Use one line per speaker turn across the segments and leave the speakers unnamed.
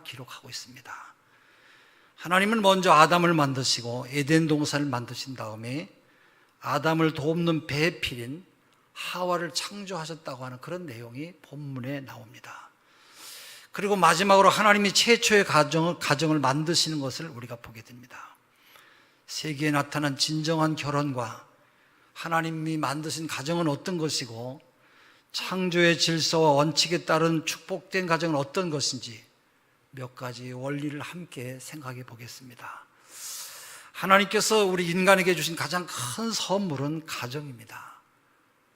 기록하고 있습니다. 하나님은 먼저 아담을 만드시고 에덴 동산을 만드신 다음에 아담을 돕는 배필인 하와를 창조하셨다고 하는 그런 내용이 본문에 나옵니다. 그리고 마지막으로 하나님이 최초의 가정을 만드시는 것을 우리가 보게 됩니다. 세계에 나타난 진정한 결혼과 하나님이 만드신 가정은 어떤 것이고 창조의 질서와 원칙에 따른 축복된 가정은 어떤 것인지 몇 가지 원리를 함께 생각해 보겠습니다. 하나님께서 우리 인간에게 주신 가장 큰 선물은 가정입니다.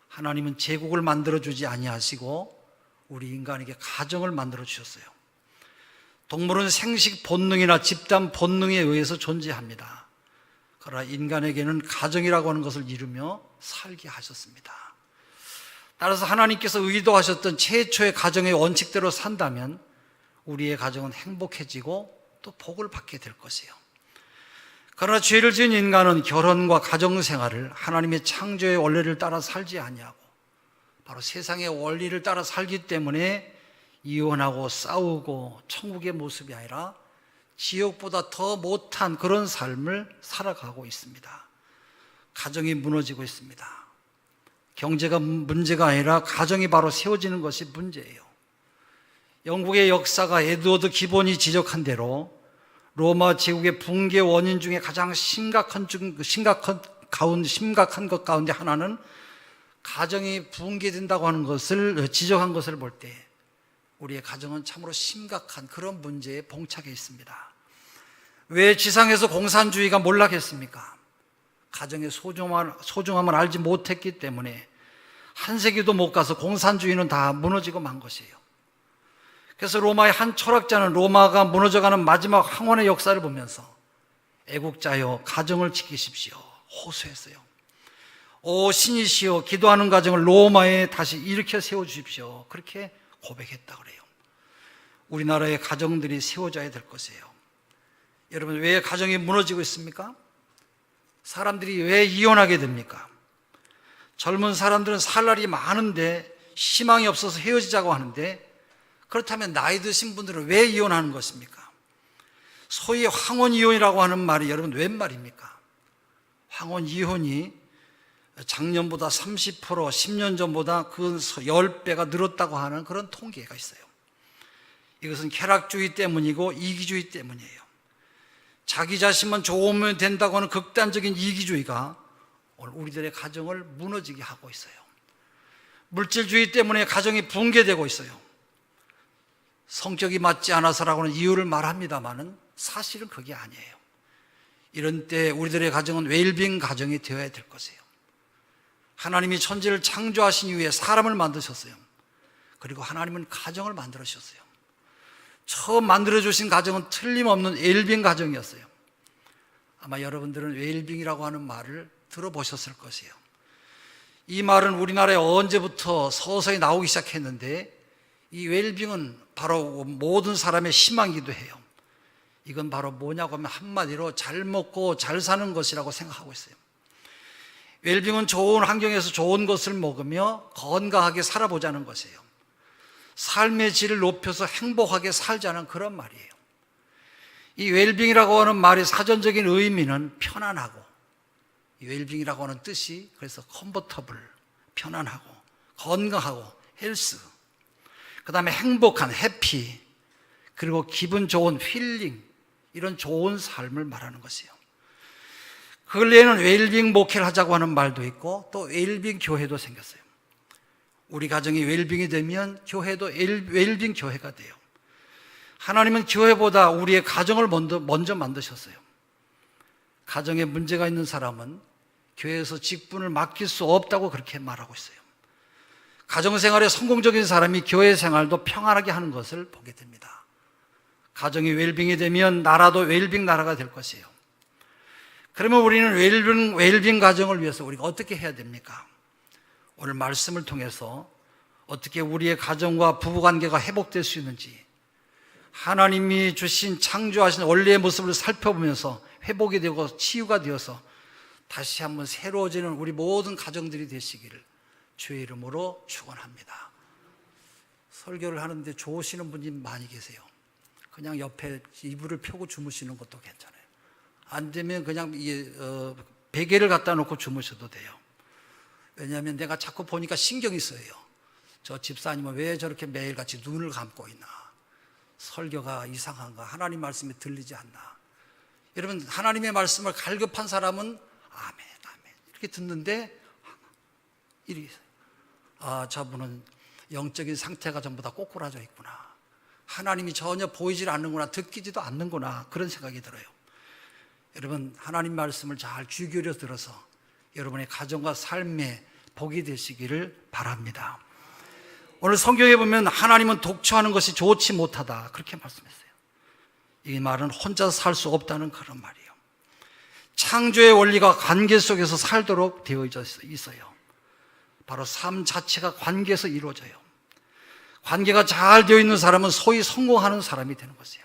하나님은 제국을 만들어주지 아니하시고 우리 인간에게 가정을 만들어 주셨어요. 동물은 생식 본능이나 집단 본능에 의해서 존재합니다. 그러나 인간에게는 가정이라고 하는 것을 이루며 살게 하셨습니다. 따라서 하나님께서 의도하셨던 최초의 가정의 원칙대로 산다면 우리의 가정은 행복해지고 또 복을 받게 될 것이에요. 그러나 죄를 지은 인간은 결혼과 가정생활을 하나님의 창조의 원리를 따라 살지 아니하고 바로 세상의 원리를 따라 살기 때문에 이혼하고 싸우고 천국의 모습이 아니라 지옥보다 더 못한 그런 삶을 살아가고 있습니다. 가정이 무너지고 있습니다. 경제가 문제가 아니라 가정이 바로 세워지는 것이 문제예요. 영국의 역사가 에드워드 기본이 지적한 대로 로마 제국의 붕괴 원인 중에 가장 심각한 것 가운데 하나는 가정이 붕괴된다고 하는 것을 지적한 것을 볼 때 우리의 가정은 참으로 심각한 그런 문제에 봉착해 있습니다. 왜 지상에서 공산주의가 몰락했습니까? 가정의 소중함을 알지 못했기 때문에 한 세기도 못 가서 공산주의는 다 무너지고 만 것이에요. 그래서 로마의 한 철학자는 로마가 무너져가는 마지막 황혼의 역사를 보면서 애국자여 가정을 지키십시오 호소했어요. 오 신이시여 기도하는 가정을 로마에 다시 일으켜 세워주십시오 그렇게 고백했다 그래요. 우리나라의 가정들이 세워져야 될 것이에요. 여러분 왜 가정이 무너지고 있습니까? 사람들이 왜 이혼하게 됩니까? 젊은 사람들은 살 날이 많은데 희망이 없어서 헤어지자고 하는데 그렇다면 나이 드신 분들은 왜 이혼하는 것입니까? 소위 황혼이혼이라고 하는 말이 여러분 웬 말입니까? 황혼이혼이 작년보다 30%, 10년 전보다 그 10배가 늘었다고 하는 그런 통계가 있어요. 이것은 쾌락주의 때문이고 이기주의 때문이에요. 자기 자신만 좋으면 된다고 하는 극단적인 이기주의가 오늘 우리들의 가정을 무너지게 하고 있어요. 물질주의 때문에 가정이 붕괴되고 있어요. 성격이 맞지 않아서라고는 이유를 말합니다만은 사실은 그게 아니에요. 이런 때 우리들의 가정은 웰빙 가정이 되어야 될 것이에요. 하나님이 천지를 창조하신 이후에 사람을 만드셨어요. 그리고 하나님은 가정을 만들어 주셨어요. 처음 만들어주신 가정은 틀림없는 웰빙 가정이었어요. 아마 여러분들은 웰빙이라고 하는 말을 들어보셨을 것이에요. 이 말은 우리나라에 언제부터 서서히 나오기 시작했는데 이 웰빙은 바로 모든 사람의 희망이기도 해요. 이건 바로 뭐냐고 하면 한마디로 잘 먹고 잘 사는 것이라고 생각하고 있어요. 웰빙은 좋은 환경에서 좋은 것을 먹으며 건강하게 살아보자는 것이에요. 삶의 질을 높여서 행복하게 살자는 그런 말이에요. 이 웰빙이라고 하는 말의 사전적인 의미는 편안하고, 이 웰빙이라고 하는 뜻이 그래서 컴포터블, 편안하고 건강하고 헬스, 그 다음에 행복한 해피, 그리고 기분 좋은 힐링, 이런 좋은 삶을 말하는 것이에요. 근래에는 웰빙 목회를 하자고 하는 말도 있고 또 웰빙 교회도 생겼어요. 우리 가정이 웰빙이 되면 교회도 웰빙 교회가 돼요. 하나님은 교회보다 우리의 가정을 먼저 만드셨어요. 가정에 문제가 있는 사람은 교회에서 직분을 맡길 수 없다고 그렇게 말하고 있어요. 가정생활에 성공적인 사람이 교회 생활도 평안하게 하는 것을 보게 됩니다. 가정이 웰빙이 되면 나라도 웰빙 나라가 될 것이에요. 그러면 우리는 웰빙 가정을 위해서 우리가 어떻게 해야 됩니까? 오늘 말씀을 통해서 어떻게 우리의 가정과 부부관계가 회복될 수 있는지, 하나님이 주신 창조하신 원리의 모습을 살펴보면서 회복이 되고 치유가 되어서 다시 한번 새로워지는 우리 모든 가정들이 되시기를 주의 이름으로 축원합니다. 설교를 하는데 좋으시는 분이 많이 계세요. 그냥 옆에 이불을 펴고 주무시는 것도 괜찮아요. 안 되면 그냥 베개를 갖다 놓고 주무셔도 돼요. 왜냐하면 내가 자꾸 보니까 신경이 쓰여요. 저 집사님은 왜 저렇게 매일같이 눈을 감고 있나? 설교가 이상한가? 하나님 말씀이 들리지 않나? 여러분, 하나님의 말씀을 갈급한 사람은 아멘, 아멘 이렇게 듣는데 저분은 영적인 상태가 전부 다 꼬꾸라져 있구나. 하나님이 전혀 보이질 않는구나, 듣기지도 않는구나, 그런 생각이 들어요. 여러분, 하나님 말씀을 잘 귀 기울여 들어서 여러분의 가정과 삶에 복이 되시기를 바랍니다. 오늘 성경에 보면 하나님은 독처하는 것이 좋지 못하다, 그렇게 말씀했어요. 이 말은 혼자 살 수 없다는 그런 말이에요. 창조의 원리가 관계 속에서 살도록 되어 있어요. 바로 삶 자체가 관계에서 이루어져요. 관계가 잘 되어 있는 사람은 소위 성공하는 사람이 되는 것이에요.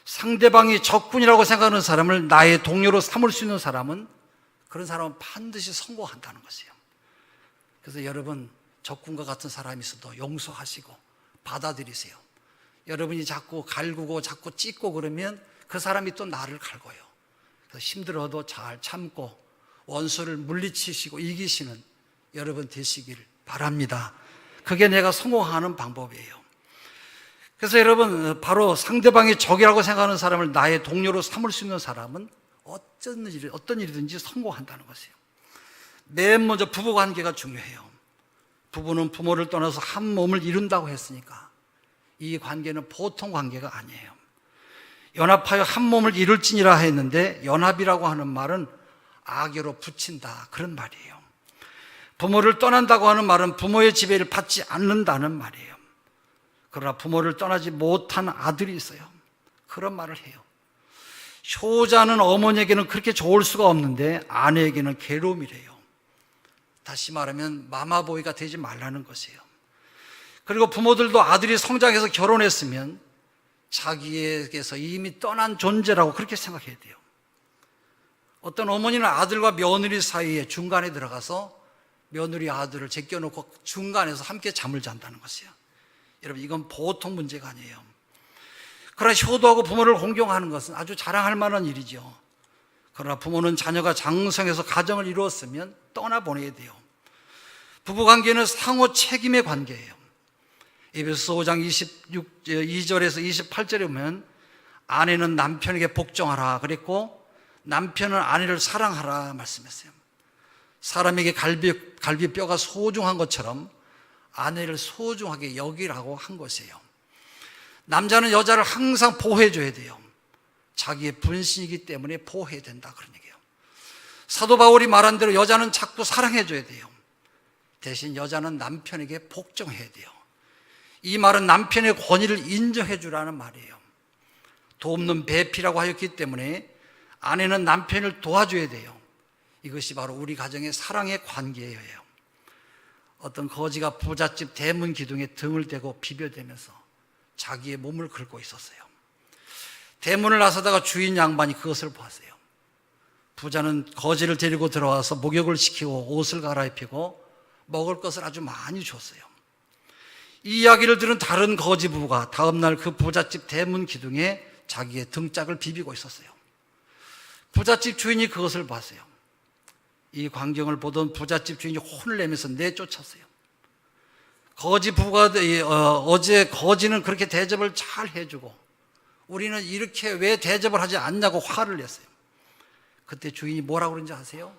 상대방이 적군이라고 생각하는 사람을 나의 동료로 삼을 수 있는 사람은, 그런 사람은 반드시 성공한다는 것이에요. 그래서 여러분, 적군과 같은 사람이 있어도 용서하시고 받아들이세요. 여러분이 자꾸 갈구고 자꾸 찢고 그러면 그 사람이 또 나를 갈고요. 그래서 힘들어도 잘 참고 원수를 물리치시고 이기시는 여러분 되시길 바랍니다. 그게 내가 성공하는 방법이에요. 그래서 여러분, 바로 상대방이 적이라고 생각하는 사람을 나의 동료로 삼을 수 있는 사람은 어떤 일이든지 성공한다는 것이에요. 맨 먼저 부부관계가 중요해요. 부부는 부모를 떠나서 한 몸을 이룬다고 했으니까 이 관계는 보통 관계가 아니에요. 연합하여 한 몸을 이룰지니라 했는데, 연합이라고 하는 말은 악어로 붙인다, 그런 말이에요. 부모를 떠난다고 하는 말은 부모의 지배를 받지 않는다는 말이에요. 그러나 부모를 떠나지 못한 아들이 있어요. 그런 말을 해요. 효자는 어머니에게는 그렇게 좋을 수가 없는데 아내에게는 괴로움이래요. 다시 말하면 마마보이가 되지 말라는 것이에요. 그리고 부모들도 아들이 성장해서 결혼했으면 자기에게서 이미 떠난 존재라고 그렇게 생각해야 돼요. 어떤 어머니는 아들과 며느리 사이에 중간에 들어가서 며느리 아들을 제껴놓고 중간에서 함께 잠을 잔다는 것이에요. 여러분, 이건 보통 문제가 아니에요. 그러나 효도하고 부모를 공경하는 것은 아주 자랑할 만한 일이죠. 그러나 부모는 자녀가 장성해서 가정을 이루었으면 떠나보내야 돼요. 부부관계는 상호 책임의 관계예요. 에베소서 5장 22절에서 28절에 보면 아내는 남편에게 복종하라 그랬고, 남편은 아내를 사랑하라 말씀했어요. 사람에게 갈비뼈가 소중한 것처럼 아내를 소중하게 여기라고 한 것이에요. 남자는 여자를 항상 보호해줘야 돼요. 자기의 분신이기 때문에 보호해야 된다, 그런 얘기예요. 사도 바울이 말한 대로 여자는 자꾸 사랑해줘야 돼요. 대신 여자는 남편에게 복종해야 돼요. 이 말은 남편의 권위를 인정해 주라는 말이에요. 돕는 배필이라고 하였기 때문에 아내는 남편을 도와줘야 돼요. 이것이 바로 우리 가정의 사랑의 관계예요. 어떤 거지가 부잣집 대문 기둥에 등을 대고 비벼대면서 자기의 몸을 긁고 있었어요. 대문을 나서다가 주인 양반이 그것을 보았어요. 부자는 거지를 데리고 들어와서 목욕을 시키고 옷을 갈아입히고 먹을 것을 아주 많이 줬어요. 이 이야기를 들은 다른 거지 부부가 다음날 그 부잣집 대문 기둥에 자기의 등짝을 비비고 있었어요. 부잣집 주인이 그것을 봤어요. 이 광경을 보던 부잣집 주인이 혼을 내면서 내쫓았어요. 거지 부부가 어제 거지는 그렇게 대접을 잘 해주고 우리는 이렇게 왜 대접을 하지 않냐고 화를 냈어요. 그때 주인이 뭐라고 그런지 아세요?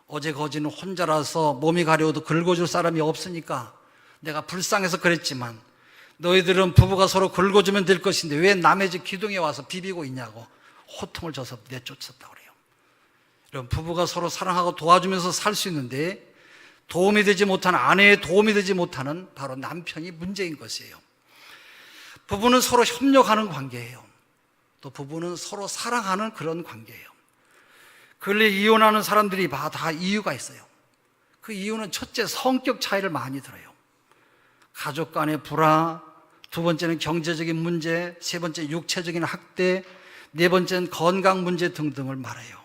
어제 거지는 혼자라서 몸이 가려워도 긁어줄 사람이 없으니까 내가 불쌍해서 그랬지만 너희들은 부부가 서로 긁어주면 될 것인데 왜 남의 집 기둥에 와서 비비고 있냐고 호통을 줘서 내쫓았다고 그래요. 여러분, 부부가 서로 사랑하고 도와주면서 살 수 있는데 도움이 되지 못하는, 아내의 도움이 되지 못하는 바로 남편이 문제인 것이에요. 부부는 서로 협력하는 관계예요. 또 부부는 서로 사랑하는 그런 관계예요. 근래 이혼하는 사람들이 다 이유가 있어요. 그 이유는 첫째, 성격 차이를 많이 들어요. 가족 간의 불화, 두 번째는 경제적인 문제, 세 번째 육체적인 학대, 네 번째는 건강 문제 등등을 말해요.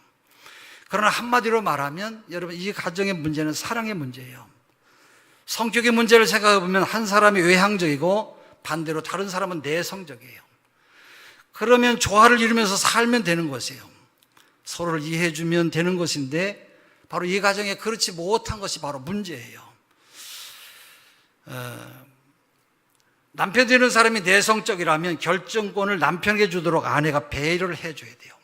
그러나 한마디로 말하면 여러분, 이 가정의 문제는 사랑의 문제예요. 성격의 문제를 생각해 보면 한 사람이 외향적이고 반대로 다른 사람은 내성적이에요. 그러면 조화를 이루면서 살면 되는 것이에요. 서로를 이해해 주면 되는 것인데 바로 이 가정에 그렇지 못한 것이 바로 문제예요. 남편 되는 사람이 내성적이라면 결정권을 남편에게 주도록 아내가 배려를 해줘야 돼요.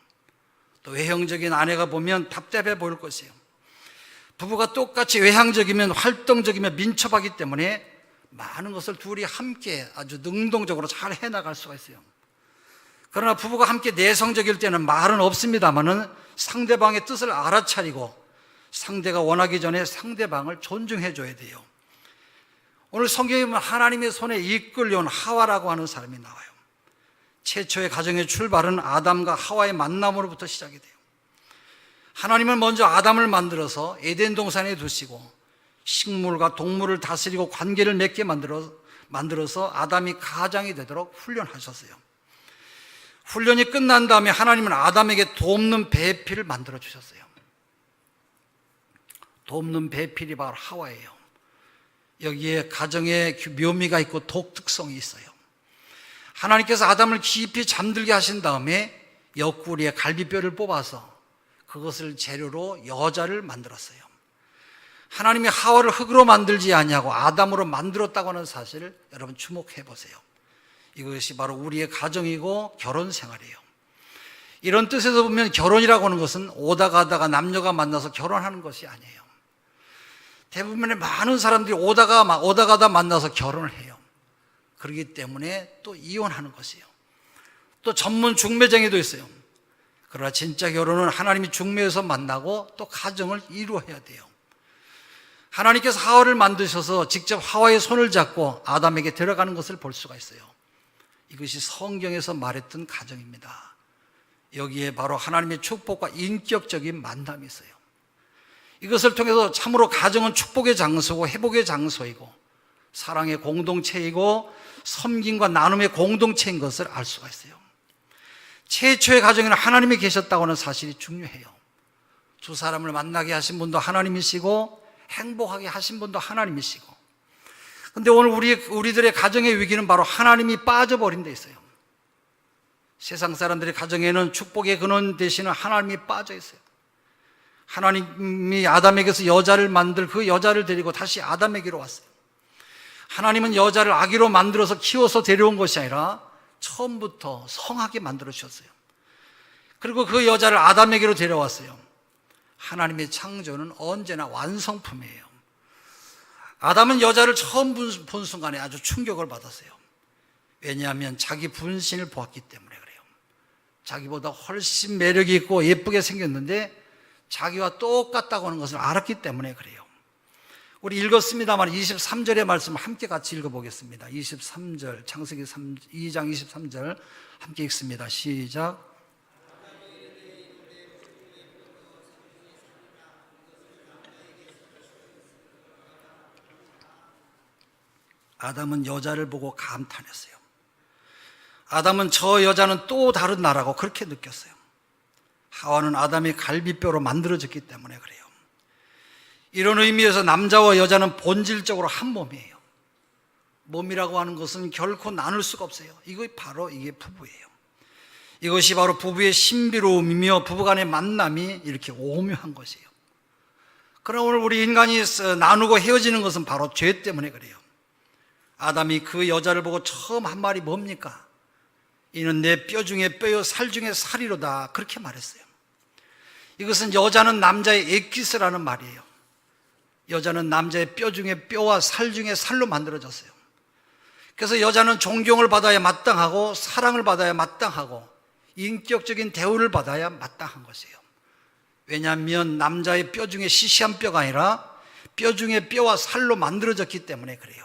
또 외형적인 아내가 보면 답답해 보일 것이에요. 부부가 똑같이 외향적이면 활동적이면 민첩하기 때문에 많은 것을 둘이 함께 아주 능동적으로 잘 해나갈 수가 있어요. 그러나 부부가 함께 내성적일 때는 말은 없습니다만은 상대방의 뜻을 알아차리고 상대가 원하기 전에 상대방을 존중해 줘야 돼요. 오늘 성경에 보면 하나님의 손에 이끌려온 하와라고 하는 사람이 나와요. 최초의 가정의 출발은 아담과 하와의 만남으로부터 시작이 돼요. 하나님은 먼저 아담을 만들어서 에덴 동산에 두시고 식물과 동물을 다스리고 관계를 맺게 만들어서 아담이 가장이 되도록 훈련하셨어요. 훈련이 끝난 다음에 하나님은 아담에게 돕는 배필을 만들어 주셨어요. 돕는 배필이 바로 하와예요. 여기에 가정의 묘미가 있고 독특성이 있어요. 하나님께서 아담을 깊이 잠들게 하신 다음에 옆구리에 갈비뼈를 뽑아서 그것을 재료로 여자를 만들었어요. 하나님이 하와를 흙으로 만들지 아니하고 아담으로 만들었다고 하는 사실을 여러분 주목해 보세요. 이것이 바로 우리의 가정이고 결혼 생활이에요. 이런 뜻에서 보면 결혼이라고 하는 것은 오다 가다가 남녀가 만나서 결혼하는 것이 아니에요. 대부분의 많은 사람들이 오다 가다 만나서 결혼을 해요. 그렇기 때문에 또 이혼하는 것이에요. 또 전문 중매쟁이도 있어요. 그러나 진짜 결혼은 하나님이 중매에서 만나고 또 가정을 이루어야 돼요. 하나님께서 하와를 만드셔서 직접 하와의 손을 잡고 아담에게 데려가는 것을 볼 수가 있어요. 이것이 성경에서 말했던 가정입니다. 여기에 바로 하나님의 축복과 인격적인 만남이 있어요. 이것을 통해서 참으로 가정은 축복의 장소고 회복의 장소이고 사랑의 공동체이고 섬김과 나눔의 공동체인 것을 알 수가 있어요. 최초의 가정에는 하나님이 계셨다고 하는 사실이 중요해요. 두 사람을 만나게 하신 분도 하나님이시고 행복하게 하신 분도 하나님이시고, 근데 오늘 우리들의 가정의 위기는 바로 하나님이 빠져버린 데 있어요. 세상 사람들의 가정에는 축복의 근원 되시는 하나님이 빠져 있어요. 하나님이 아담에게서 여자를 만들 그 여자를 데리고 다시 아담에게로 왔어요. 하나님은 여자를 아기로 만들어서 키워서 데려온 것이 아니라 처음부터 성하게 만들어 주셨어요. 그리고 그 여자를 아담에게로 데려왔어요. 하나님의 창조는 언제나 완성품이에요. 아담은 여자를 처음 본 순간에 아주 충격을 받았어요. 왜냐하면 자기 분신을 보았기 때문에 그래요. 자기보다 훨씬 매력이 있고 예쁘게 생겼는데 자기와 똑같다고 하는 것을 알았기 때문에 그래요. 우리 읽었습니다만 23절의 말씀 함께 같이 읽어보겠습니다. 23절, 창세기 2장 23절 함께 읽습니다. 시작. 아담은 여자를 보고 감탄했어요. 아담은 저 여자는 또 다른 나라고 그렇게 느꼈어요. 하와는 아담의 갈비뼈로 만들어졌기 때문에 그래요. 이런 의미에서 남자와 여자는 본질적으로 한 몸이에요. 몸이라고 하는 것은 결코 나눌 수가 없어요. 이게 부부예요. 이것이 바로 부부의 신비로움이며 부부간의 만남이 이렇게 오묘한 것이에요. 그러나 오늘 우리 인간이 나누고 헤어지는 것은 바로 죄 때문에 그래요. 아담이 그 여자를 보고 처음 한 말이 뭡니까? 이는 내 뼈 중에 뼈요 살 중에 살이로다, 그렇게 말했어요. 이것은 여자는 남자의 엑기스라는 말이에요. 여자는 남자의 뼈 중에 뼈와 살 중에 살로 만들어졌어요. 그래서 여자는 존경을 받아야 마땅하고 사랑을 받아야 마땅하고 인격적인 대우를 받아야 마땅한 것이에요. 왜냐하면 남자의 뼈 중에 시시한 뼈가 아니라 뼈 중에 뼈와 살로 만들어졌기 때문에 그래요.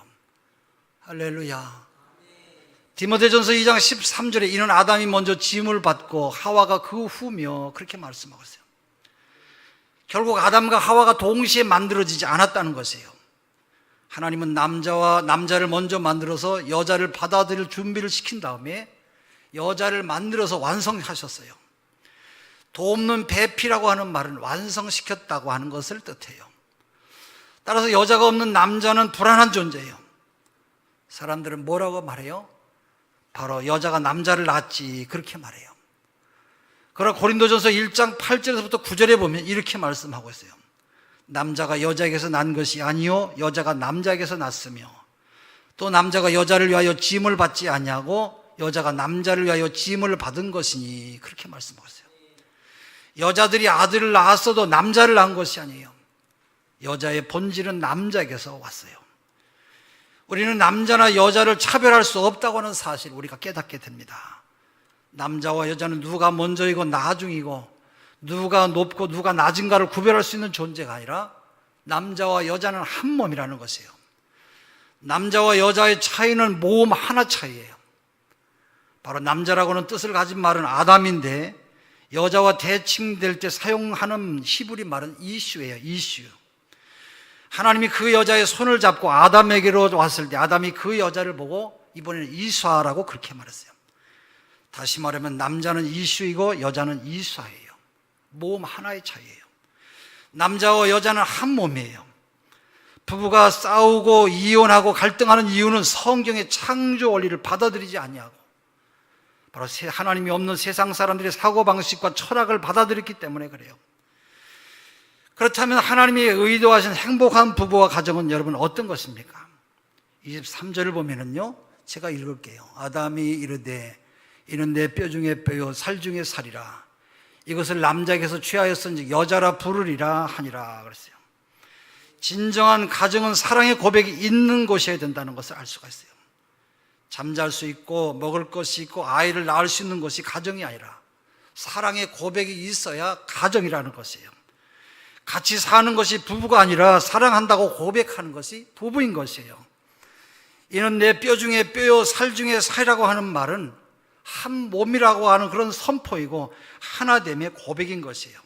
할렐루야. 디모데전서 2장 13절에 이는 아담이 먼저 지음을 받고 하와가 그 후며 그렇게 말씀하고 있어요. 결국 아담과 하와가 동시에 만들어지지 않았다는 것이에요. 하나님은 남자를 먼저 만들어서 여자를 받아들일 준비를 시킨 다음에 여자를 만들어서 완성하셨어요. 돕는 배피라고 하는 말은 완성시켰다고 하는 것을 뜻해요. 따라서 여자가 없는 남자는 불안한 존재예요. 사람들은 뭐라고 말해요? 바로 여자가 남자를 낳았지, 그렇게 말해요. 그러나 고린도전서 1장 8절에서부터 9절에 보면 이렇게 말씀하고 있어요. 남자가 여자에게서 난 것이 아니요 여자가 남자에게서 났으며 또 남자가 여자를 위하여 짐을 받지 아니하고 여자가 남자를 위하여 짐을 받은 것이니, 그렇게 말씀하고 있어요. 여자들이 아들을 낳았어도 남자를 낳은 것이 아니에요. 여자의 본질은 남자에게서 왔어요. 우리는 남자나 여자를 차별할 수 없다고 하는 사실 우리가 깨닫게 됩니다. 남자와 여자는 누가 먼저이고 나중이고 누가 높고 누가 낮은가를 구별할 수 있는 존재가 아니라 남자와 여자는 한 몸이라는 것이에요. 남자와 여자의 차이는 몸 하나 차이예요. 바로 남자라고는 뜻을 가진 말은 아담인데 여자와 대칭될 때 사용하는 히브리 말은 이슈예요. 이슈. 하나님이 그 여자의 손을 잡고 아담에게로 왔을 때 아담이 그 여자를 보고 이번에는 이수아라고 그렇게 말했어요. 다시 말하면 남자는 이슈이고 여자는 이수아예요. 몸 하나의 차이예요. 남자와 여자는 한 몸이에요. 부부가 싸우고 이혼하고 갈등하는 이유는 성경의 창조 원리를 받아들이지 아니하고 바로 하나님이 없는 세상 사람들의 사고방식과 철학을 받아들였기 때문에 그래요. 그렇다면 하나님이 의도하신 행복한 부부와 가정은 여러분 어떤 것입니까? 23절을 보면은요, 제가 읽을게요. 아담이 이르되 이는 내 뼈 중에 뼈요 살 중에 살이라. 이것을 남자에게서 취하였은즉 여자라 부르리라 하니라 그랬어요. 진정한 가정은 사랑의 고백이 있는 곳이어야 된다는 것을 알 수가 있어요. 잠잘 수 있고 먹을 것이 있고 아이를 낳을 수 있는 것이 가정이 아니라 사랑의 고백이 있어야 가정이라는 것이에요. 같이 사는 것이 부부가 아니라 사랑한다고 고백하는 것이 부부인 것이에요. 이는 내 뼈 중에 뼈요 살 중에 살이라고 하는 말은 한 몸이라고 하는 그런 선포이고 하나됨의 고백인 것이에요.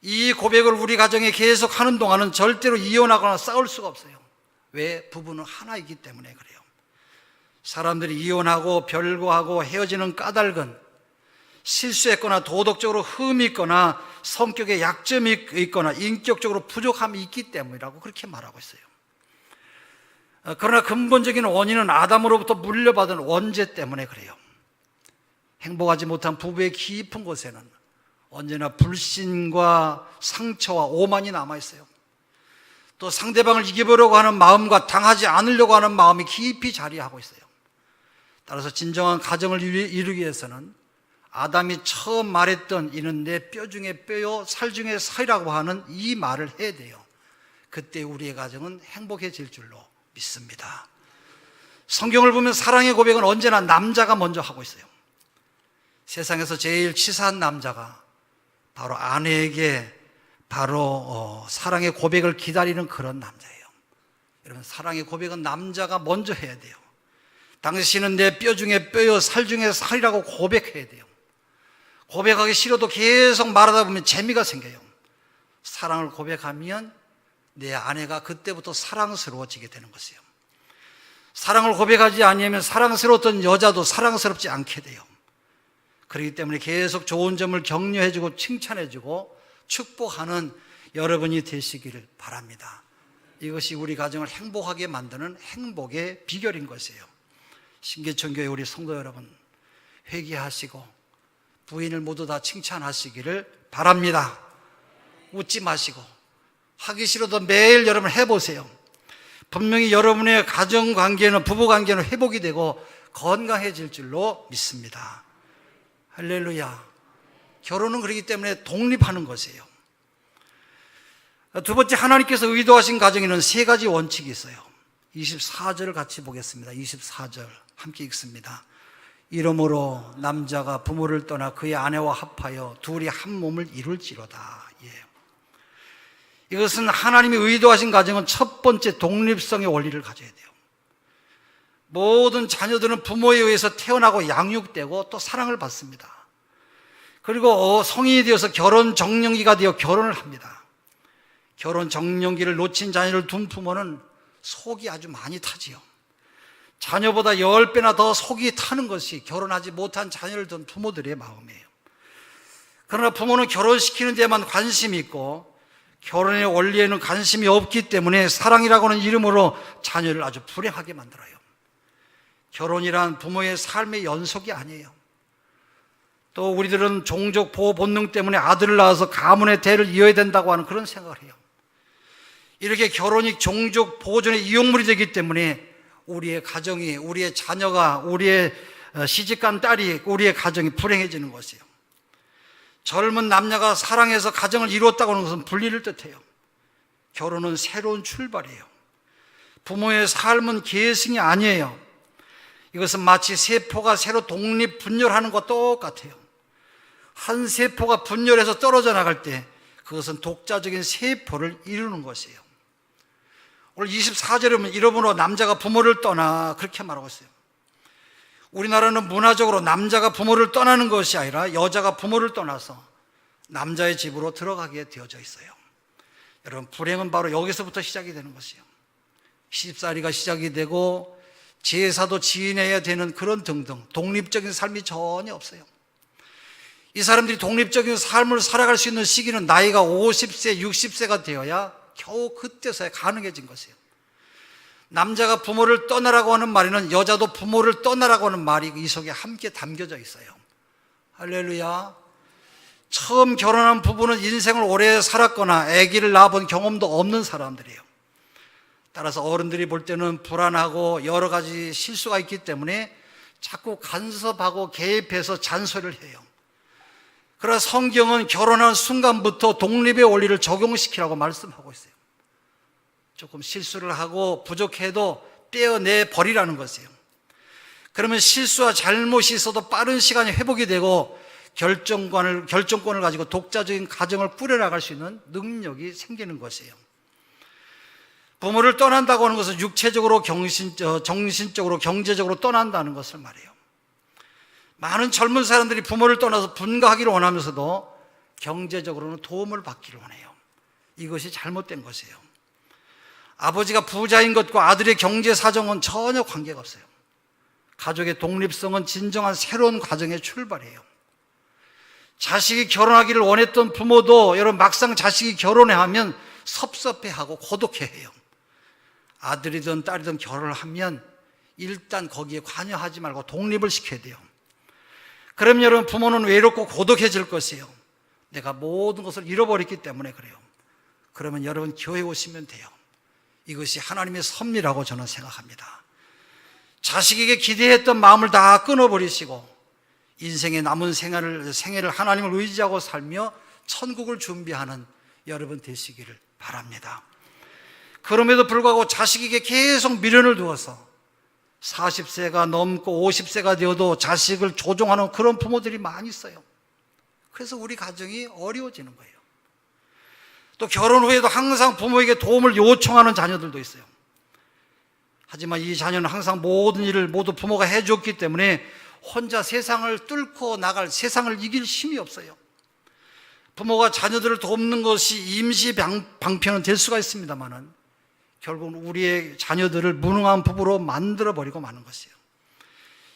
이 고백을 우리 가정에 계속 하는 동안은 절대로 이혼하거나 싸울 수가 없어요. 왜? 부부는 하나이기 때문에 그래요. 사람들이 이혼하고 별거하고 헤어지는 까닭은 실수했거나 도덕적으로 흠이 있거나 성격에 약점이 있거나 인격적으로 부족함이 있기 때문이라고 그렇게 말하고 있어요. 그러나 근본적인 원인은 아담으로부터 물려받은 원죄 때문에 그래요. 행복하지 못한 부부의 깊은 곳에는 언제나 불신과 상처와 오만이 남아있어요. 또 상대방을 이겨보려고 하는 마음과 당하지 않으려고 하는 마음이 깊이 자리하고 있어요. 따라서 진정한 가정을 이루기 위해서는 아담이 처음 말했던 이는 내 뼈 중에 뼈요 살 중에 살이라고 하는 이 말을 해야 돼요. 그때 우리의 가정은 행복해질 줄로 믿습니다. 성경을 보면 사랑의 고백은 언제나 남자가 먼저 하고 있어요. 세상에서 제일 치사한 남자가 바로 아내에게 바로 사랑의 고백을 기다리는 그런 남자예요. 여러분, 사랑의 고백은 남자가 먼저 해야 돼요. 당신은 내 뼈 중에 뼈요 살 중에 살이라고 고백해야 돼요. 고백하기 싫어도 계속 말하다 보면 재미가 생겨요. 사랑을 고백하면 내 아내가 그때부터 사랑스러워지게 되는 것이에요. 사랑을 고백하지 아니하면 사랑스러웠던 여자도 사랑스럽지 않게 돼요. 그렇기 때문에 계속 좋은 점을 격려해주고 칭찬해주고 축복하는 여러분이 되시기를 바랍니다. 이것이 우리 가정을 행복하게 만드는 행복의 비결인 것이에요. 신개천교회 우리 성도 여러분, 회개하시고 부인을 모두 다 칭찬하시기를 바랍니다. 웃지 마시고 하기 싫어도 매일 여러분 해보세요. 분명히 여러분의 가정관계는 부부관계는 회복이 되고 건강해질 줄로 믿습니다. 할렐루야. 결혼은 그렇기 때문에 독립하는 것이에요. 두 번째, 하나님께서 의도하신 가정에는 세 가지 원칙이 있어요. 24절을 같이 보겠습니다. 24절 함께 읽습니다. 이러므로 남자가 부모를 떠나 그의 아내와 합하여 둘이 한 몸을 이룰지로다. 예. 이것은 하나님이 의도하신 가정은 첫 번째 독립성의 원리를 가져야 돼요. 모든 자녀들은 부모에 의해서 태어나고 양육되고 또 사랑을 받습니다. 그리고 성인이 되어서 결혼 정년기가 되어 결혼을 합니다. 결혼 정년기를 놓친 자녀를 둔 부모는 속이 아주 많이 타지요. 자녀보다 10배나 더 속이 타는 것이 결혼하지 못한 자녀를 둔 부모들의 마음이에요. 그러나 부모는 결혼시키는 데만 관심이 있고 결혼의 원리에는 관심이 없기 때문에 사랑이라고 하는 이름으로 자녀를 아주 불행하게 만들어요. 결혼이란 부모의 삶의 연속이 아니에요. 또 우리들은 종족 보호 본능 때문에 아들을 낳아서 가문의 대를 이어야 된다고 하는 그런 생각을 해요. 이렇게 결혼이 종족 보존의 이용물이 되기 때문에 우리의 가정이, 우리의 자녀가, 우리의 시집간 딸이, 우리의 가정이 불행해지는 것이에요. 젊은 남녀가 사랑해서 가정을 이루었다고 하는 것은 분리를 뜻해요. 결혼은 새로운 출발이에요. 부모의 삶은 계승이 아니에요. 이것은 마치 세포가 새로 독립 분열하는 것과 똑같아요. 한 세포가 분열해서 떨어져 나갈 때 그것은 독자적인 세포를 이루는 것이에요. 오늘 24절에 보면 이러므로 남자가 부모를 떠나 그렇게 말하고 있어요. 우리나라는 문화적으로 남자가 부모를 떠나는 것이 아니라 여자가 부모를 떠나서 남자의 집으로 들어가게 되어져 있어요. 여러분, 불행은 바로 여기서부터 시작이 되는 것이에요. 시집살이가 시작이 되고 제사도 지내야 되는 그런 등등 독립적인 삶이 전혀 없어요. 이 사람들이 독립적인 삶을 살아갈 수 있는 시기는 나이가 50세, 60세가 되어야 겨우 그때서야 가능해진 것이에요. 남자가 부모를 떠나라고 하는 말에는 여자도 부모를 떠나라고 하는 말이 이 속에 함께 담겨져 있어요. 할렐루야. 처음 결혼한 부부는 인생을 오래 살았거나 아기를 낳아본 경험도 없는 사람들이에요. 따라서 어른들이 볼 때는 불안하고 여러 가지 실수가 있기 때문에 자꾸 간섭하고 개입해서 잔소리를 해요. 그러나 성경은 결혼한 순간부터 독립의 원리를 적용시키라고 말씀하고 있어요. 조금 실수를 하고 부족해도 떼어내 버리라는 것이에요. 그러면 실수와 잘못이 있어도 빠른 시간에 회복이 되고 결정권을 가지고 독자적인 가정을 꾸려나갈 수 있는 능력이 생기는 것이에요. 부모를 떠난다고 하는 것은 육체적으로, 정신적으로, 경제적으로 떠난다는 것을 말해요. 많은 젊은 사람들이 부모를 떠나서 분가하기를 원하면서도 경제적으로는 도움을 받기를 원해요. 이것이 잘못된 것이에요. 아버지가 부자인 것과 아들의 경제 사정은 전혀 관계가 없어요. 가족의 독립성은 진정한 새로운 과정의 출발이에요. 자식이 결혼하기를 원했던 부모도 여러분 막상 자식이 결혼하면 섭섭해하고 고독해해요. 아들이든 딸이든 결혼을 하면 일단 거기에 관여하지 말고 독립을 시켜야 돼요. 그럼 여러분 부모는 외롭고 고독해질 것이에요. 내가 모든 것을 잃어버렸기 때문에 그래요. 그러면 여러분 교회 오시면 돼요. 이것이 하나님의 섭리라고 저는 생각합니다. 자식에게 기대했던 마음을 다 끊어버리시고 인생의 남은 생애를 하나님을 의지하고 살며 천국을 준비하는 여러분 되시기를 바랍니다. 그럼에도 불구하고 자식에게 계속 미련을 두어서 40세가 넘고 50세가 되어도 자식을 조종하는 그런 부모들이 많이 있어요. 그래서 우리 가정이 어려워지는 거예요. 또 결혼 후에도 항상 부모에게 도움을 요청하는 자녀들도 있어요. 하지만 이 자녀는 항상 모든 일을 모두 부모가 해줬기 때문에 혼자 세상을 뚫고 나갈, 세상을 이길 힘이 없어요. 부모가 자녀들을 돕는 것이 임시 방편은 될 수가 있습니다만은 결국은 우리의 자녀들을 무능한 부부로 만들어버리고 마는 것이에요.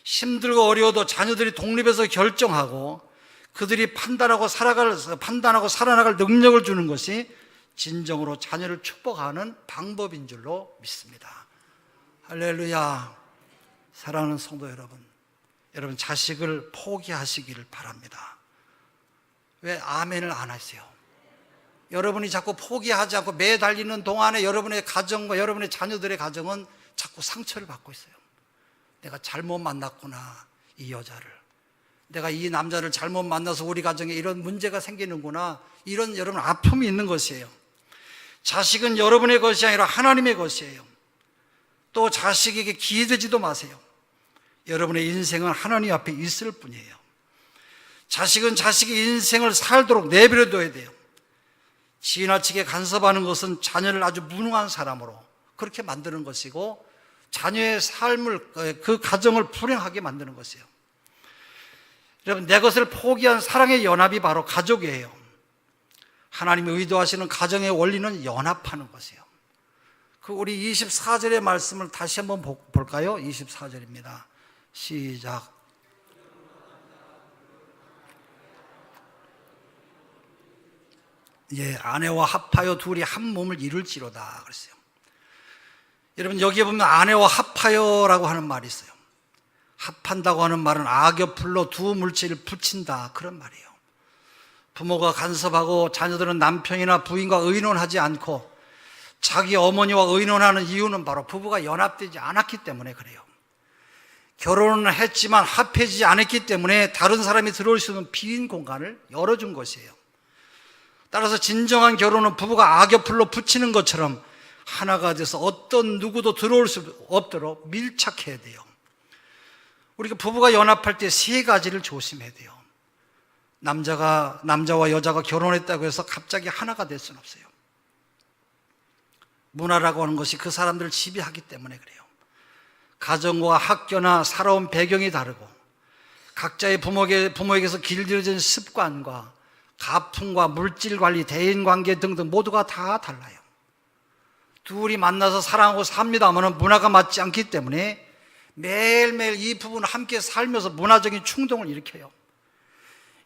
힘들고 어려워도 자녀들이 독립해서 결정하고 그들이 판단하고 살아나갈 능력을 주는 것이 진정으로 자녀를 축복하는 방법인 줄로 믿습니다. 할렐루야. 사랑하는 성도 여러분 자식을 포기하시기를 바랍니다. 왜 아멘을 안 하세요? 여러분이 자꾸 포기하지 않고 매달리는 동안에 여러분의 가정과 여러분의 자녀들의 가정은 자꾸 상처를 받고 있어요. 내가 잘못 만났구나, 이 여자를. 내가 이 남자를 잘못 만나서 우리 가정에 이런 문제가 생기는구나. 이런 여러분 아픔이 있는 것이에요. 자식은 여러분의 것이 아니라 하나님의 것이에요. 또 자식에게 기대지도 마세요. 여러분의 인생은 하나님 앞에 있을 뿐이에요. 자식은 자식의 인생을 살도록 내버려둬야 돼요. 지나치게 간섭하는 것은 자녀를 아주 무능한 사람으로 그렇게 만드는 것이고 자녀의 삶을, 그 가정을 불행하게 만드는 것이에요. 여러분, 내 것을 포기한 사랑의 연합이 바로 가족이에요. 하나님이 의도하시는 가정의 원리는 연합하는 것이에요. 그 우리 24절의 말씀을 다시 한번 볼까요? 24절입니다. 시작. 아내와 합하여 둘이 한 몸을 이룰지로다 그랬어요. 여러분, 여기에 보면 아내와 합하여라고 하는 말이 있어요. 합한다고 하는 말은 악엽풀로 두 물체를 붙인다, 그런 말이에요. 부모가 간섭하고 자녀들은 남편이나 부인과 의논하지 않고 자기 어머니와 의논하는 이유는 바로 부부가 연합되지 않았기 때문에 그래요. 결혼은 했지만 합해지지 않았기 때문에 다른 사람이 들어올 수 있는 빈 공간을 열어준 것이에요. 따라서 진정한 결혼은 부부가 악엽풀로 붙이는 것처럼 하나가 돼서 어떤 누구도 들어올 수 없도록 밀착해야 돼요. 우리가 부부가 연합할 때 세 가지를 조심해야 돼요. 남자와 여자가 결혼했다고 해서 갑자기 하나가 될 수는 없어요. 문화라고 하는 것이 그 사람들을 지배하기 때문에 그래요. 가정과 학교나 살아온 배경이 다르고 각자의 부모에게서 길들여진 습관과 가풍과 물질관리, 대인관계 등등 모두가 다 달라요. 둘이 만나서 사랑하고 삽니다만 문화가 맞지 않기 때문에 매일매일 이 부부는 함께 살면서 문화적인 충동을 일으켜요.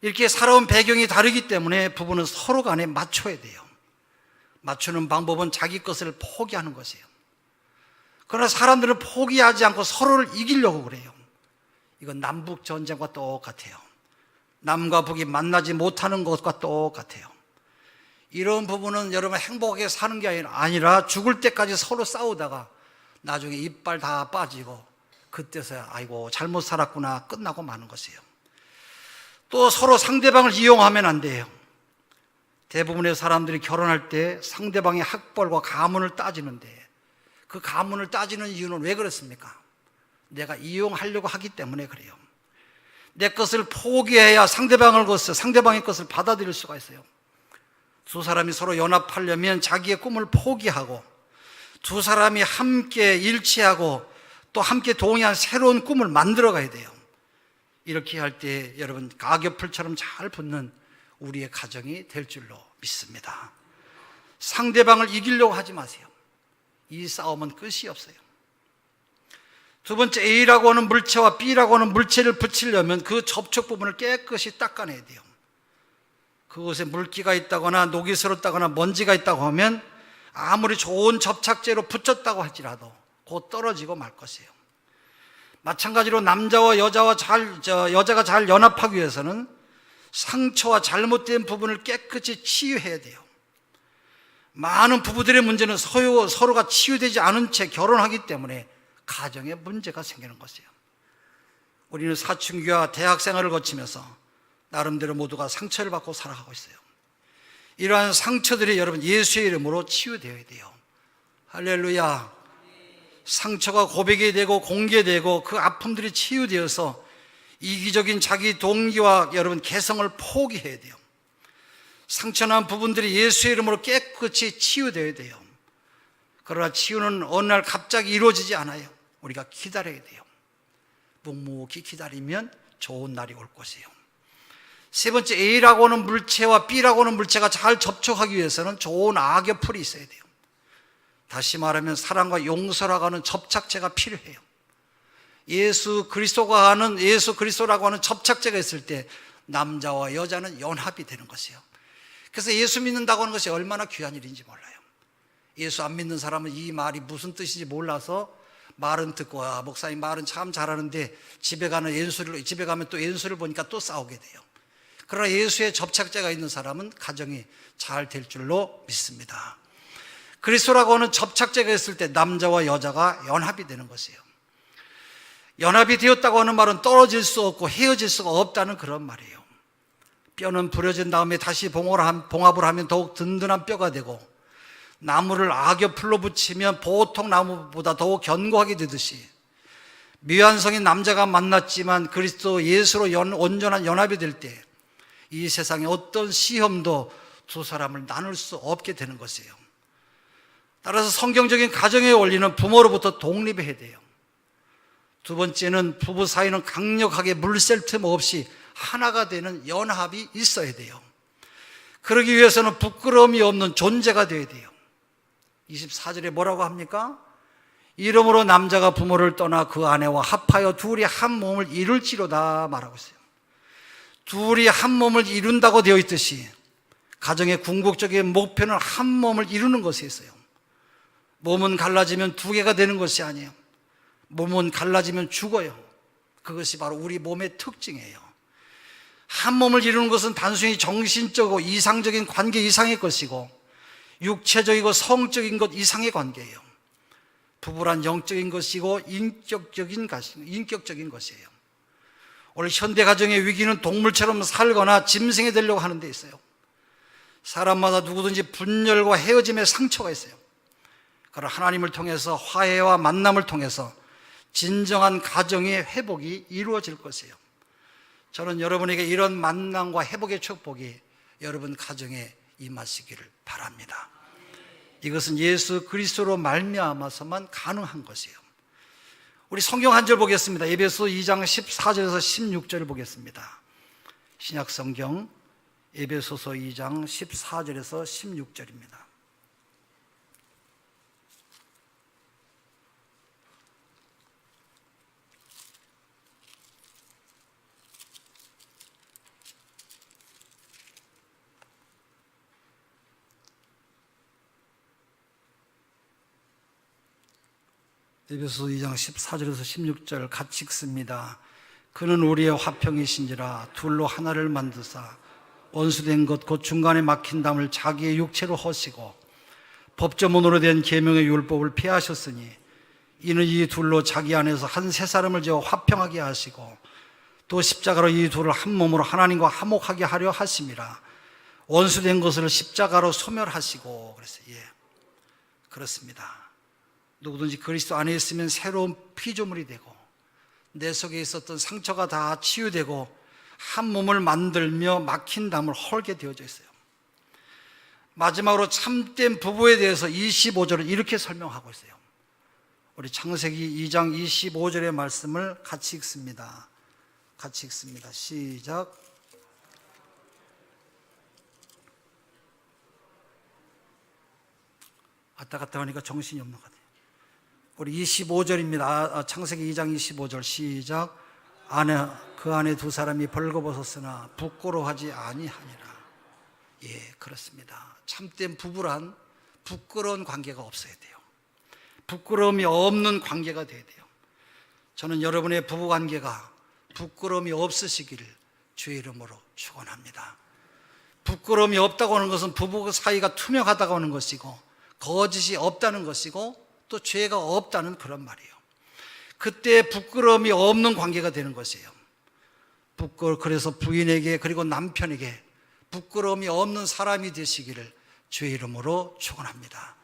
이렇게 살아온 배경이 다르기 때문에 부부는 서로 간에 맞춰야 돼요. 맞추는 방법은 자기 것을 포기하는 것이에요. 그러나 사람들은 포기하지 않고 서로를 이기려고 그래요. 이건 남북 전쟁과 똑같아요. 남과 북이 만나지 못하는 것과 똑같아요. 이런 부분은 여러분 행복하게 사는 게 아니라 죽을 때까지 서로 싸우다가 나중에 이빨 다 빠지고 그때서야 아이고 잘못 살았구나 끝나고 마는 것이에요. 또 서로 상대방을 이용하면 안 돼요. 대부분의 사람들이 결혼할 때 상대방의 학벌과 가문을 따지는데 그 가문을 따지는 이유는 왜 그렇습니까? 내가 이용하려고 하기 때문에 그래요. 내 것을 포기해야 상대방의 것을 받아들일 수가 있어요. 두 사람이 서로 연합하려면 자기의 꿈을 포기하고 두 사람이 함께 일치하고 또 함께 동의한 새로운 꿈을 만들어 가야 돼요. 이렇게 할 때 여러분 악엽풀처럼 잘 붙는 우리의 가정이 될 줄로 믿습니다. 상대방을 이기려고 하지 마세요. 이 싸움은 끝이 없어요. 두 번째, A라고 하는 물체와 B라고 하는 물체를 붙이려면 그 접촉 부분을 깨끗이 닦아내야 돼요. 그곳에 물기가 있다거나 녹이 슬었다거나 먼지가 있다고 하면 아무리 좋은 접착제로 붙였다고 할지라도 곧 떨어지고 말 것이에요. 마찬가지로 남자와 여자가 잘 연합하기 위해서는 상처와 잘못된 부분을 깨끗이 치유해야 돼요. 많은 부부들의 문제는 서로가 치유되지 않은 채 결혼하기 때문에 가정에 문제가 생기는 것이에요. 우리는 사춘기와 대학생활을 거치면서 나름대로 모두가 상처를 받고 살아가고 있어요. 이러한 상처들이 여러분 예수의 이름으로 치유되어야 돼요. 할렐루야. 상처가 고백이 되고 공개되고 그 아픔들이 치유되어서 이기적인 자기 동기와 여러분 개성을 포기해야 돼요. 상처난 부분들이 예수의 이름으로 깨끗이 치유되어야 돼요. 그러나 치유는 어느 날 갑자기 이루어지지 않아요. 우리가 기다려야 돼요. 묵묵히 기다리면 좋은 날이 올 것이에요. 세 번째, A라고 하는 물체와 B라고 하는 물체가 잘 접촉하기 위해서는 좋은 악엽풀이 있어야 돼요. 다시 말하면 사랑과 용서라고 하는 접착제가 필요해요. 예수 그리스도라고 하는 접착제가 있을 때 남자와 여자는 연합이 되는 것이에요. 그래서 예수 믿는다고 하는 것이 얼마나 귀한 일인지 몰라요. 예수 안 믿는 사람은 이 말이 무슨 뜻인지 몰라서 말은 듣고 목사님 말은 참 잘하는데 집에 가면 또 연수를 보니까 또 싸우게 돼요. 그러나 예수의 접착제가 있는 사람은 가정이 잘 될 줄로 믿습니다. 그리스도라고 하는 접착제가 있을 때 남자와 여자가 연합이 되는 것이에요. 연합이 되었다고 하는 말은 떨어질 수 없고 헤어질 수가 없다는 그런 말이에요. 뼈는 부러진 다음에 다시 봉합을 하면 더욱 든든한 뼈가 되고 나무를 악엽풀로 붙이면 보통 나무보다 더욱 견고하게 되듯이 미완성인 남자가 만났지만 그리스도 예수로 온전한 연합이 될 때 이 세상의 어떤 시험도 두 사람을 나눌 수 없게 되는 것이에요. 따라서 성경적인 가정의 원리는 부모로부터 독립해야 돼요. 두 번째는 부부 사이는 강력하게 물샐 틈 없이 하나가 되는 연합이 있어야 돼요. 그러기 위해서는 부끄러움이 없는 존재가 되어야 돼요. 24절에 뭐라고 합니까? 이러므로 남자가 부모를 떠나 그 아내와 합하여 둘이 한 몸을 이룰지로다 말하고 있어요. 둘이 한 몸을 이룬다고 되어 있듯이 가정의 궁극적인 목표는 한 몸을 이루는 것에 있어요. 몸은 갈라지면 두 개가 되는 것이 아니에요. 몸은 갈라지면 죽어요. 그것이 바로 우리 몸의 특징이에요. 한 몸을 이루는 것은 단순히 정신적이고 이상적인 관계 이상의 것이고 육체적이고 성적인 것 이상의 관계예요. 부부란 영적인 것이고 인격적인 것이에요. 오늘 현대 가정의 위기는 동물처럼 살거나 짐승이 되려고 하는 데 있어요. 사람마다 누구든지 분열과 헤어짐의 상처가 있어요. 그러나 하나님을 통해서 화해와 만남을 통해서 진정한 가정의 회복이 이루어질 것이에요. 저는 여러분에게 이런 만남과 회복의 축복이 여러분 가정에 임하시기를 바랍니다. 이것은 예수 그리스도로 말미암아서만 가능한 것이에요. 우리 성경 한 절 보겠습니다. 에베소 2장 14절에서 16절을 보겠습니다. 신약 성경 에베소서 2장 14절에서 16절입니다. 에베소서 2장 14절에서 16절 같이 읽습니다. 그는 우리의 화평이신지라 둘로 하나를 만드사 원수된 것 곧 중간에 막힌 담을 자기의 육체로 허시고 법조문으로 된 계명의 율법을 폐하셨으니 이는 이 둘로 자기 안에서 한 세 사람을 지어 화평하게 하시고 또 십자가로 이 둘을 한 몸으로 하나님과 화목하게 하려 하심이라. 원수된 것을 십자가로 소멸하시고 그랬어요. 그렇습니다. 누구든지 그리스도 안에 있으면 새로운 피조물이 되고 내 속에 있었던 상처가 다 치유되고 한 몸을 만들며 막힌 담을 헐게 되어져 있어요. 마지막으로 참된 부부에 대해서 25절을 이렇게 설명하고 있어요. 우리 창세기 2장 25절의 말씀을 같이 읽습니다. 같이 읽습니다. 시작. 왔다 갔다 하니까 정신이 없는 것 같아요. 우리 25절입니다. 창세기 2장 25절 시작. 그 안에 두 사람이 벌거벗었으나 부끄러워하지 아니하니라. 그렇습니다. 참된 부부란 부끄러운 관계가 없어야 돼요. 부끄러움이 없는 관계가 돼야 돼요. 저는 여러분의 부부 관계가 부끄러움이 없으시기를 주의 이름으로 축원합니다. 부끄러움이 없다고 하는 것은 부부 사이가 투명하다고 하는 것이고 거짓이 없다는 것이고 또 죄가 없다는 그런 말이에요. 그때 부끄러움이 없는 관계가 되는 것이에요. 그래서 부인에게 그리고 남편에게 부끄러움이 없는 사람이 되시기를 주의 이름으로 축원합니다.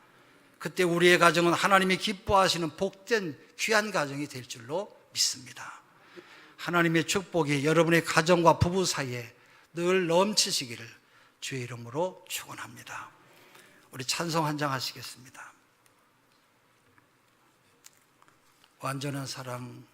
그때 우리의 가정은 하나님이 기뻐하시는 복된 귀한 가정이 될 줄로 믿습니다. 하나님의 축복이 여러분의 가정과 부부 사이에 늘 넘치시기를 주의 이름으로 축원합니다. 우리 찬송 한 장 하시겠습니다. 완전한 사랑.